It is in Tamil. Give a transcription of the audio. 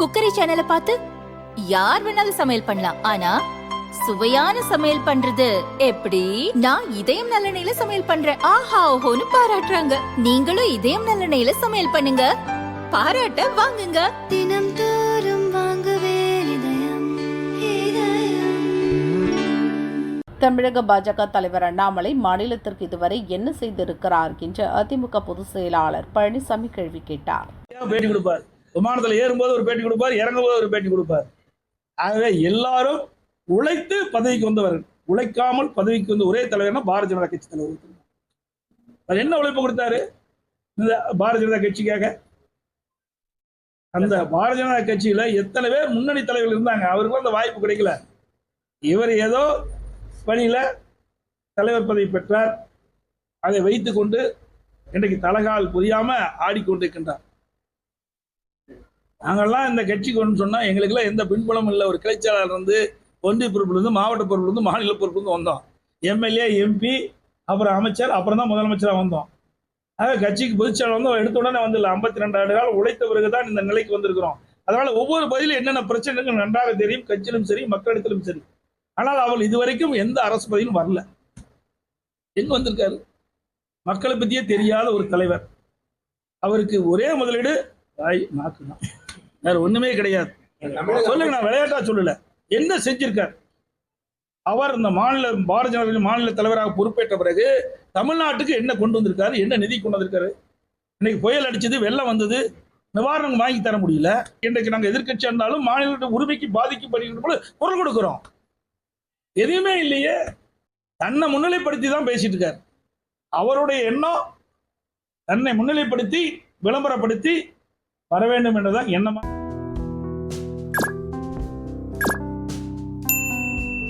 குக்கரி சேனலை பார்த்து யார் வேணாலும் சமையல் பண்ணலாம். ஆனா சுவையான சமையல் பண்றது எப்படி? நான் இதயம் நல்லெண்ணெயில சமையல் பண்றேன். ஆஹா ஓஹோன்னு பாராட்டுறாங்க. நீங்களும் இதயம் நல்லெண்ணெயில சமையல் பண்ணுங்க, பாராட்ட வாங்குங்க. தினம் தோறும் வாங்குவே இதயம். தமிழக பாஜக தலைவர் அண்ணாமலை மாநிலத்திற்கு இதுவரை என்ன செய்திருக்கிறார் என்று அதிமுக பொதுச் செயலாளர் பழனிசாமி கேள்வி கேட்டார். பேட்டி கொடுப்பார், விமானத்தில் ஏறும்போது ஒரு பேட்டி கொடுப்பார், இறங்கும்போது ஒரு பேட்டி கொடுப்பார். ஆகவே எல்லாரும் உழைத்து பதவிக்கு வந்தவர்கள். உழைக்காமல் பதவிக்கு வந்த ஒரே தலைவர்னா பாரதிய ஜனதா கட்சி தலைவர். அவர் என்ன உழைப்பு கொடுத்தாரு இந்த பாரதிய ஜனதா கட்சிக்காக? அந்த பாரதிய ஜனதா கட்சியில எத்தனை பேர் முன்னணி தலைவர்கள் இருந்தாங்க, அவருக்கு அந்த வாய்ப்பு கிடைக்கல. இவர் ஏதோ பணியில தலைவர் பதவி பெற்றார். அதை வைத்துக் கொண்டு இன்றைக்கு தலகால் புரியாம ஆடிக்கொண்டிருக்கின்றார். நாங்கள்லாம் இந்த கட்சிக்கு ஒன்று சொன்னா எங்களுக்கெல்லாம் எந்த பின்புலமும் இல்லை. ஒரு கிளைச்சாளர் இருந்து ஒன்றிய பொறுப்பிலிருந்து மாவட்ட பொறுப்பிலிருந்து மாநில பொறுப்பிலிருந்து வந்தோம். எம்எல்ஏ, எம்பி, அப்புறம் அமைச்சர், அப்புறம் தான் முதலமைச்சராக வந்தோம். ஆக கட்சிக்கு பொதுச்செயலாளர் வந்து எடுத்த உடனே வந்து 52 ஆண்டு காலம் உழைத்த பிறகுதான் இந்த நிலைக்கு வந்திருக்கிறோம். அதனால ஒவ்வொரு பதிலும் என்னென்ன பிரச்சனைகள் நன்றாக தெரியும், கட்சியிலும் சரி மக்களிடத்திலும் சரி. ஆனால் அவள் இதுவரைக்கும் எந்த அரசு பதவியும் வரல. எங்க வந்திருக்காரு? மக்களை பத்தியே தெரியாத ஒரு தலைவர். அவருக்கு ஒரே முதலீடு வாய் நாக்கு தான், வேற ஒண்ணுமே கிடையாது. சொல்லுங்க, நான் விளையாட்டா சொல்லல. என்ன செஞ்சிருக்கார் அவர்? இந்த மாநில பாரதிய ஜனதா மாநில தலைவராக பொறுப்பேற்ற பிறகு தமிழ்நாட்டுக்கு என்ன கொண்டு வந்திருக்காரு, என்ன நிதி கொண்டு வந்திருக்காரு? இன்னைக்கு புயல் அடிச்சது, வெள்ளம் வந்தது, நிவாரணம் வாங்கி தர முடியல. இன்றைக்கு நாங்கள் எதிர்கட்சி இருந்தாலும் மாநில உரிமைக்கு பாதிக்கப்படுகின்ற போது குரல் கொடுக்கிறோம். எதுவுமே இல்லையே. தன்னை முன்னிலைப்படுத்தி தான் பேசிட்டு இருக்காரு. அவருடைய எண்ணம் தன்னை முன்னிலைப்படுத்தி விளம்பரப்படுத்தி வர வேண்டும் என்றுதான் எண்ணமா.